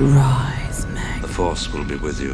Rise, Meg. The Force will be with you.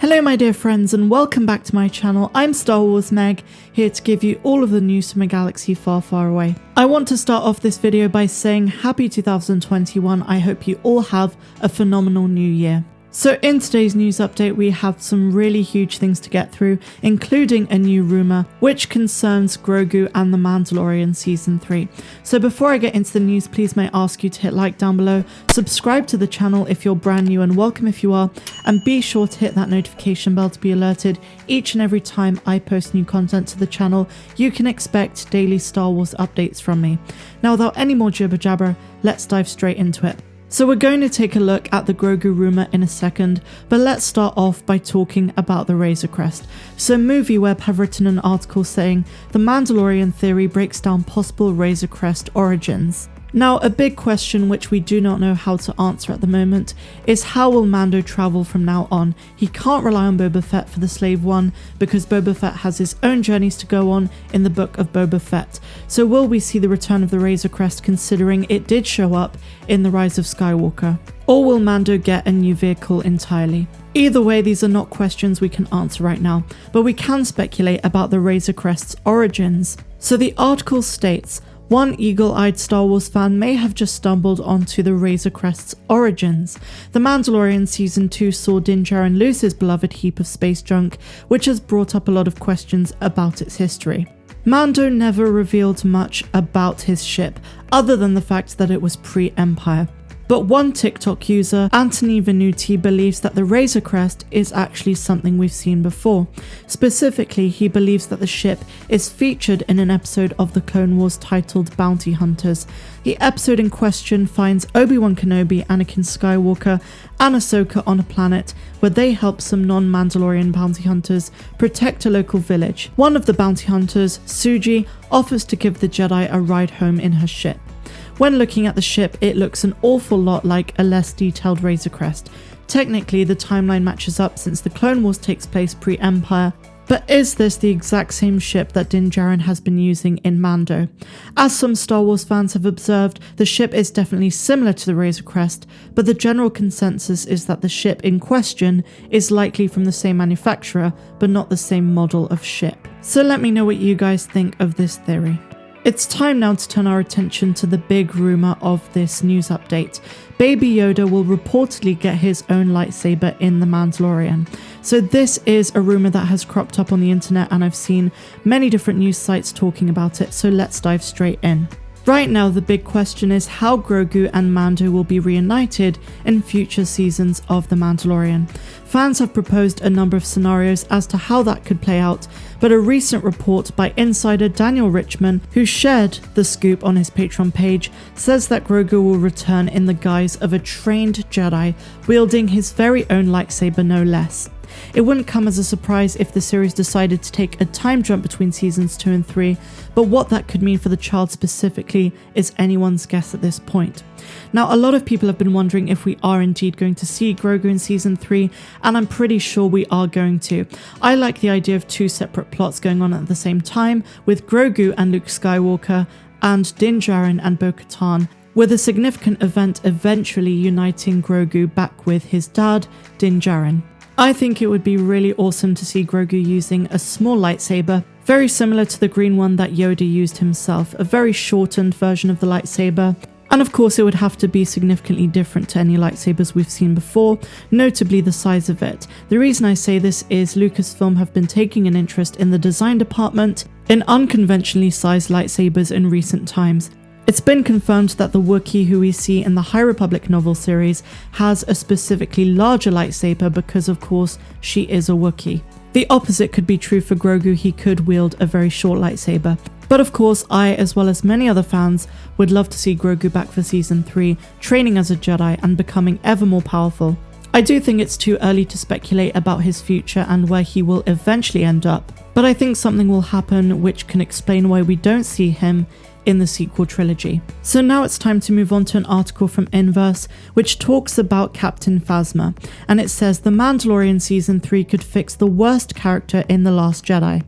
Hello my dear friends and welcome back to my channel. I'm Star Wars Meg, here to give you all of the news from a galaxy far, far away. I want to start off this video by saying happy 2021. I hope you all have a phenomenal new year. So in today's news update we have some really huge things to get through, including a new rumour which concerns Grogu and the Mandalorian Season 3. So before I get into the news, please may I ask you to hit like down below, subscribe to the channel if you're brand new and welcome if you are, and be sure to hit that notification bell to be alerted each and every time I post new content to the channel. You can expect daily Star Wars updates from me. Now without any more jibber jabber, let's dive straight into it. So we're going to take a look at the Grogu rumour in a second, but let's start off by talking about the Razor Crest. So MovieWeb have written an article saying the Mandalorian theory breaks down possible Razor Crest origins. Now, a big question which we do not know how to answer at the moment is how will Mando travel from now on? He can't rely on Boba Fett for the Slave One because Boba Fett has his own journeys to go on in the Book of Boba Fett. So will we see the return of the Razor Crest considering it did show up in The Rise of Skywalker? Or will Mando get a new vehicle entirely? Either way, these are not questions we can answer right now, but we can speculate about the Razor Crest's origins. So the article states, one eagle-eyed Star Wars fan may have just stumbled onto the Razor Crest's origins. The Mandalorian Season 2 saw Din Djarin lose his beloved heap of space junk, which has brought up a lot of questions about its history. Mando never revealed much about his ship, other than the fact that it was pre-Empire. But one TikTok user, Anthony Venuti, believes that the Razor Crest is actually something we've seen before. Specifically, he believes that the ship is featured in an episode of the Clone Wars titled Bounty Hunters. The episode in question finds Obi-Wan Kenobi, Anakin Skywalker, and Ahsoka on a planet where they help some non-Mandalorian bounty hunters protect a local village. One of the bounty hunters, Suji, offers to give the Jedi a ride home in her ship. When looking at the ship, it looks an awful lot like a less detailed Razor Crest. Technically, the timeline matches up since the Clone Wars takes place pre-Empire, but is this the exact same ship that Din Djarin has been using in Mando? As some Star Wars fans have observed, the ship is definitely similar to the Razor Crest, but the general consensus is that the ship in question is likely from the same manufacturer, but not the same model of ship. So let me know what you guys think of this theory. It's time now to turn our attention to the big rumour of this news update. Baby Yoda will reportedly get his own lightsaber in The Mandalorian. So this is a rumour that has cropped up on the internet and I've seen many different news sites talking about it, so let's dive straight in. Right now, the big question is how Grogu and Mando will be reunited in future seasons of The Mandalorian. Fans have proposed a number of scenarios as to how that could play out, but a recent report by insider Daniel Richman, who shared the scoop on his Patreon page, says that Grogu will return in the guise of a trained Jedi, wielding his very own lightsaber no less. It wouldn't come as a surprise if the series decided to take a time jump between seasons 2 and 3, but what that could mean for the child specifically is anyone's guess at this point. Now, a lot of people have been wondering if we are indeed going to see Grogu in season 3, and I'm pretty sure we are going to. I like the idea of two separate plots going on at the same time, with Grogu and Luke Skywalker, and Din Djarin and Bo-Katan, with a significant event eventually uniting Grogu back with his dad, Din Djarin. I think it would be really awesome to see Grogu using a small lightsaber, very similar to the green one that Yoda used himself, a very shortened version of the lightsaber. And of course it would have to be significantly different to any lightsabers we've seen before, notably the size of it. The reason I say this is Lucasfilm have been taking an interest in the design department in unconventionally sized lightsabers in recent times. It's been confirmed that the Wookiee who we see in the High Republic novel series has a specifically larger lightsaber because of course she is a Wookiee. The opposite could be true for Grogu, he could wield a very short lightsaber. But of course I, as well as many other fans, would love to see Grogu back for season 3, training as a Jedi and becoming ever more powerful. I do think it's too early to speculate about his future and where he will eventually end up. but I think something will happen which can explain why we don't see him in the sequel trilogy. So now it's time to move on to an article from Inverse which talks about Captain Phasma, and it says The Mandalorian Season 3 could fix the worst character in The Last Jedi.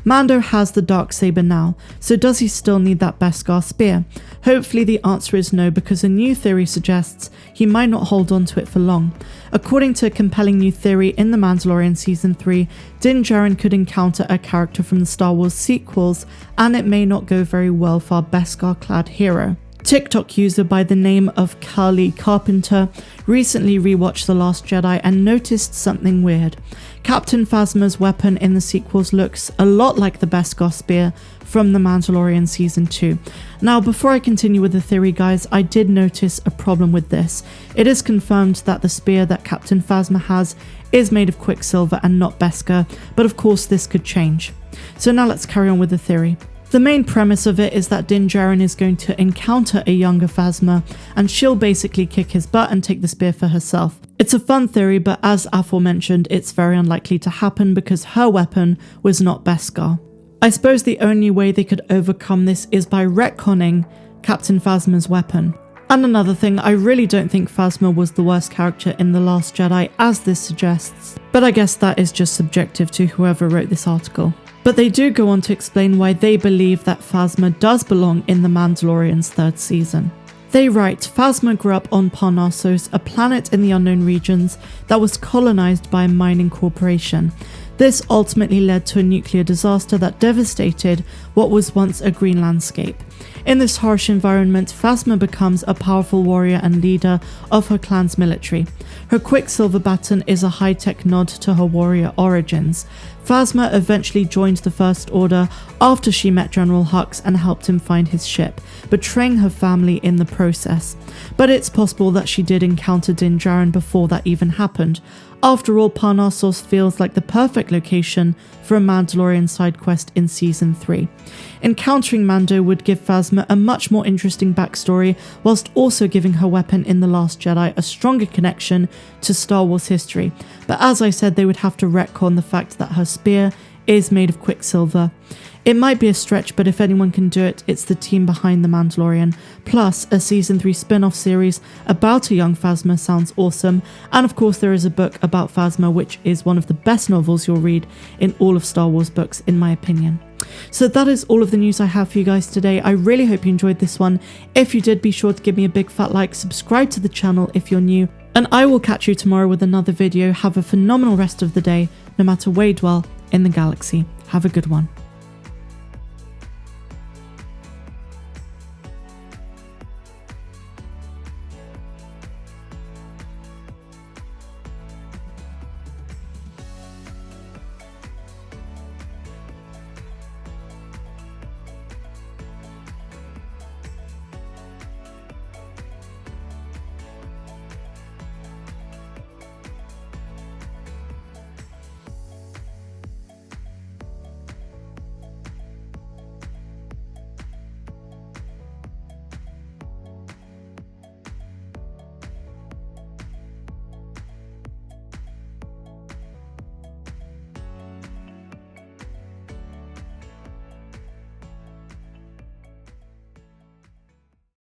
Mando has the darksaber now, so does he still need that Beskar spear? Hopefully the answer is no, because a new theory suggests he might not hold on to it for long. According to a compelling new theory in The Mandalorian Season 3, Din Djarin could encounter a character from the Star Wars sequels, and it may not go very well for our Beskar-clad hero. TikTok user by the name of Carly Carpenter recently rewatched The Last Jedi and noticed something weird. Captain Phasma's weapon in the sequels looks a lot like the Beskar spear from The Mandalorian Season 2. Now, before I continue with the theory, guys, I did notice a problem with this. It is confirmed that the spear that Captain Phasma has is made of quicksilver and not Beskar, but of course this could change. So now let's carry on with the theory. The main premise of it is that Din Djarin is going to encounter a younger Phasma, and she'll basically kick his butt and take the spear for herself. It's a fun theory, but as aforementioned, it's very unlikely to happen because her weapon was not Beskar. I suppose the only way they could overcome this is by retconning Captain Phasma's weapon. And another thing, I really don't think Phasma was the worst character in The Last Jedi, as this suggests, but I guess that is just subjective to whoever wrote this article. But they do go on to explain why they believe that Phasma does belong in The Mandalorian's 3rd season. They write, Phasma grew up on Parnassos, a planet in the unknown regions that was colonized by a mining corporation. This ultimately led to a nuclear disaster that devastated what was once a green landscape. In this harsh environment, Phasma becomes a powerful warrior and leader of her clan's military. Her quicksilver baton is a high-tech nod to her warrior origins. Phasma eventually joined the First Order after she met General Hux and helped him find his ship, betraying her family in the process. But it's possible that she did encounter Din Djarin before that even happened. After all, Parnassos feels like the perfect location for a Mandalorian side quest in Season 3. Encountering Mando would give Phasma a much more interesting backstory, whilst also giving her weapon in The Last Jedi a stronger connection to Star Wars history. But as I said, they would have to retcon the fact that her spear is made of quicksilver. It might be a stretch, but if anyone can do it, it's the team behind The Mandalorian. Plus, a Season 3 spin-off series about a young Phasma sounds awesome. And of course, there is a book about Phasma, which is one of the best novels you'll read in all of Star Wars books, in my opinion. So that is all of the news I have for you guys today. I really hope you enjoyed this one. If you did, be sure to give me a big fat like, subscribe to the channel if you're new, and I will catch you tomorrow with another video. Have a phenomenal rest of the day, no matter where you dwell in the galaxy. Have a good one.